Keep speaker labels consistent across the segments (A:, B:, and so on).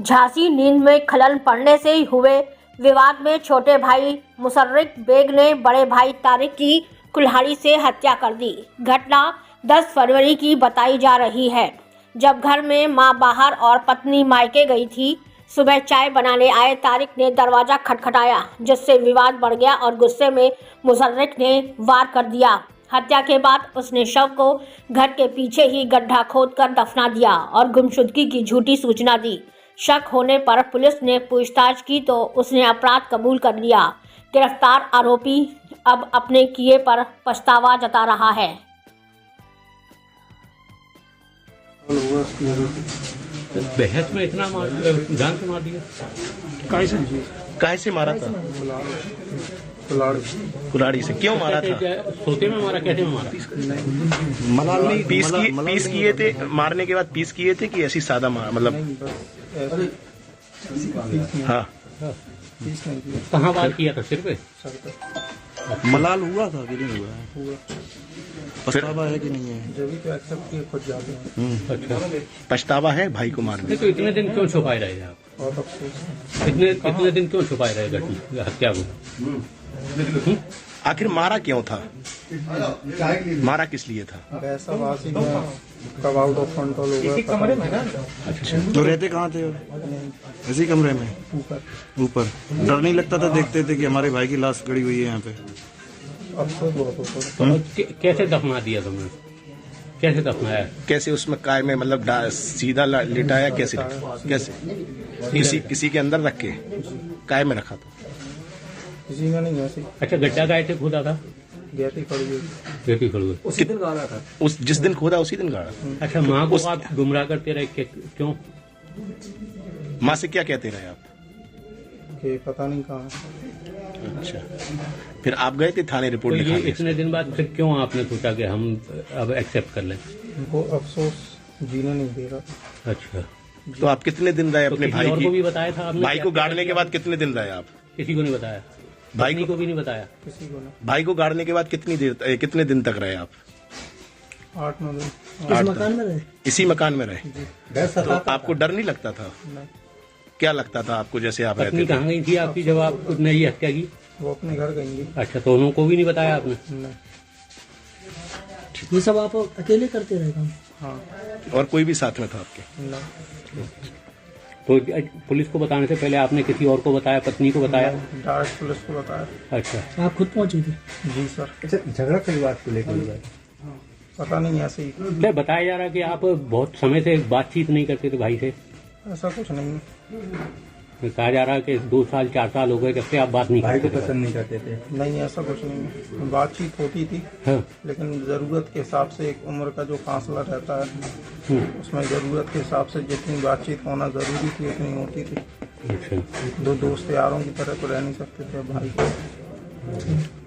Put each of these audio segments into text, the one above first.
A: झांसी नींद में खलल पड़ने से हुए विवाद में छोटे भाई मुशर्रिक बेग ने बड़े भाई तारिक की कुल्हाड़ी से हत्या कर दी। घटना 10 फरवरी की बताई जा रही है, जब घर में मां बाहर और पत्नी मायके गई थी। सुबह चाय बनाने आए तारिक ने दरवाजा खटखटाया, जिससे विवाद बढ़ गया और गुस्से में मुशर्रिक ने वार कर दिया। हत्या के बाद उसने शव को घर के पीछे ही गड्ढा खोदकर दफना दिया और गुमशुदगी की झूठी सूचना दी। शक होने पर पुलिस ने पूछताछ की तो उसने अपराध कबूल कर लिया। गिरफ्तार आरोपी अब अपने किए पर पछतावा जता रहा है।
B: बहस में इतना जान से मार दिया?
C: काहे से मारा था? कुल्हाड़ी से क्यों मारा था?
B: सोते में मारा? कैसे में मारा?
C: पीस किए थे? मारने के बाद पीस किए थे कि ऐसी सादा मारा? मतलब हाँ,
B: कहाँ वार किया था? सिर पे?
D: मलाल हुआ था कि नहीं हुआ? पछतावा है कि नहीं है?
E: जब भी तो एक्सेप्ट किए खुद जाते हैं।
B: अच्छा,
C: पछतावा है भाई को मारने?
B: तो इतने दिन क्यों छुपाए रहे आप?
E: बहुत अफसोस।
B: इतने दिन क्यों छुपाए रहे घटना हत्या को?
C: आखिर मारा क्यों था? मारा किस लिए था?
E: वैसा वासी कब आउट ऑफ कंट्रोल हो गया कमरे में ना।
C: अच्छा,
D: तो रहते कहाँ थे? इसी कमरे में ऊपर। डर नहीं लगता था? देखते थे कि हमारे भाई की लाश गड़ी हुई है यहाँ पे।
E: अफसोस बहुत होता है।
B: कैसे दफना दिया तुमने? कैसे दफनाया?
C: कैसे उसमें काय में मतलब सीधा लिटाया? कैसे किसी के अंदर रख के काय में रखा था?
E: किसी में नहीं ऐसी।
B: अच्छा, गड्ढा गाय थे खोदा था?
E: गैती खड़ी हुई।
B: बेटी खड़ गई
E: उसी दिन गाड़ा था।
C: उस जिस दिन खोदा उसी दिन गाड़ा?
B: अच्छा, माँ को आप गुमराह करते रहे क्यों?
C: माँ से क्या कहते रहे आप?
E: कि पता नहीं कहाँ है।
C: अच्छा, फिर आप गए थे थाने रिपोर्ट
B: तो ये
C: लिखाने?
B: इतने दिन बाद फिर क्यों आपने सोचा कि हम अब एक्सेप्ट कर लें?
E: उनको अफसोस जीने नहीं दे रहा।
B: अच्छा,
C: तो आप कितने दिन रहे अपने
B: किसी
C: भाई
B: और को भी बताया था आपने?
C: भाई को गाड़ने के बाद कितने दिन रहे आप?
B: किसी को नहीं बताया?
C: भाई
B: को भी नहीं बताया?
E: किसी को नहीं।
C: भाई को गाड़ने के बाद कितने दिन तक रहे आप?
E: 8-9 दिन।
C: किस मकान में रहे? इसी मकान में रहे। तो आपको डर नहीं लगता था?
E: नहीं।
C: क्या लगता था आपको जैसे आप रहते
B: पत्नी
C: थे?
B: कहाँ गई थी आपकी जब आपने ये हत्या की?
E: वो अपने घर गएंगी।
B: अच्छा, तो उनको भी नहीं बताया आपने?
E: नहीं।
F: ये सब आप अकेले करते रहे काम?
E: हाँ।
C: और कोई भी साथ में था आपके?
E: नहीं।
B: तो पुलिस को बताने से पहले आपने किसी और को बताया? पत्नी को बताया?
E: डायरेक्ट पुलिस को बताया।
B: अच्छा,
F: आप खुद पहुंचे थे?
E: जी सर।
G: अच्छा, झगड़ा किस बात को लेकर?
E: पता नहीं, ऐसे ही।
B: क्या बताया जा रहा कि आप बहुत समय से बातचीत नहीं करते थे भाई से?
E: ऐसा कुछ नहीं है।
B: कहा जा रहा है कि 2 साल 4 साल हो गए, कब से आप बात नहीं
G: भाई को
B: करते थे?
G: पसंद नहीं करते थे?
E: नहीं, ऐसा कुछ नहीं है। बातचीत होती थी,
B: हाँ।
E: लेकिन जरूरत के हिसाब से एक उम्र का जो फासला रहता है, उसमें जरूरत के हिसाब से जितनी बातचीत होना जरूरी थी उतनी होती थी।
B: अच्छा,
E: 2 दोस्त यारों की तरह तो रह नहीं सकते थे भाई को।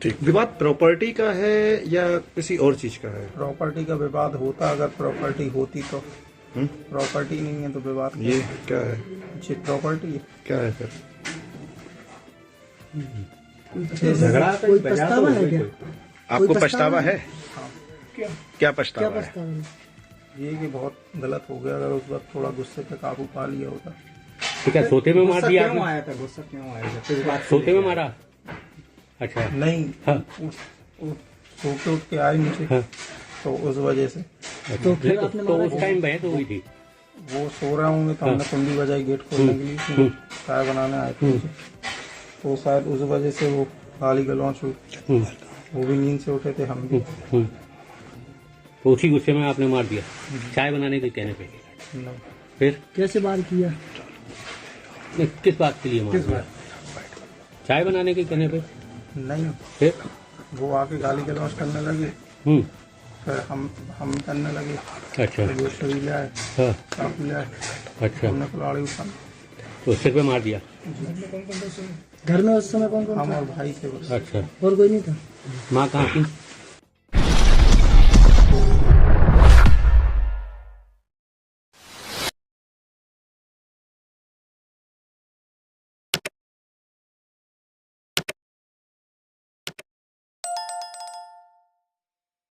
D: ठीक। विवाद प्रॉपर्टी का है या किसी और चीज का है?
E: प्रॉपर्टी का विवाद होता, अगर प्रॉपर्टी होती तो। प्रॉपर्टी नहीं है तो विवाद
D: ये क्या है?
E: जी, प्रॉपर्टी है।
D: क्या है फिर?
G: झगड़ा
F: कोई पछतावा है क्या?
C: आपको पछतावा है? क्या
F: क्या
C: पछतावा है?
F: पछतावा है?
E: ये कि बहुत गलत हो गया, अगर उस वक्त थोड़ा गुस्से पे काबू पा लिया होता।
B: तो क्या सोते में मार दिया
G: क्यों
B: आपने?
G: आया था? गुस्सा क्यों आया था? किस बात
B: सोते में मारा? अच्छा,
E: नहीं,
B: हाँ।
E: सो के उठ के आए नीचे,
B: हाँ।
E: तो उस वजह से।
F: तो फिर
B: तो,
F: आपने
B: तो
F: मारा
B: उस टाइम बहस हुई थी?
E: वो सो रहे होंगे तो हमने कुंडी बजाई गेट खोलने के लिए, चाय बनाने आए थे नीचे। तो शायद उस वजह से वो गाली गलौच हुई। वो भी नींद से उठे थे, हम भी।
B: तो उसी गुस्से में आपने मार दिया चाय बनाने के कहने पे?
E: नहीं।
B: फिर
F: कैसे बात किया?
B: किस बात के लिए मार दिया? चाय बनाने के कहने पे?
E: नहीं,
B: फिर
E: वो आके गाली गलौच करने लगे, फिर हम करने लगे।
B: अच्छा,
E: वो छुरी ले आए,
B: हाँ,
E: चाकू ले आए,
B: अच्छा,
E: हमने कुल्हाड़ी उठा।
B: तो सिर पे मार दिया?
F: घर में उस समय कौन कौन
E: हम
F: था?
E: और भाई थे बस।
B: अच्छा,
F: और कोई नहीं था?
B: माँ कहाँ थी?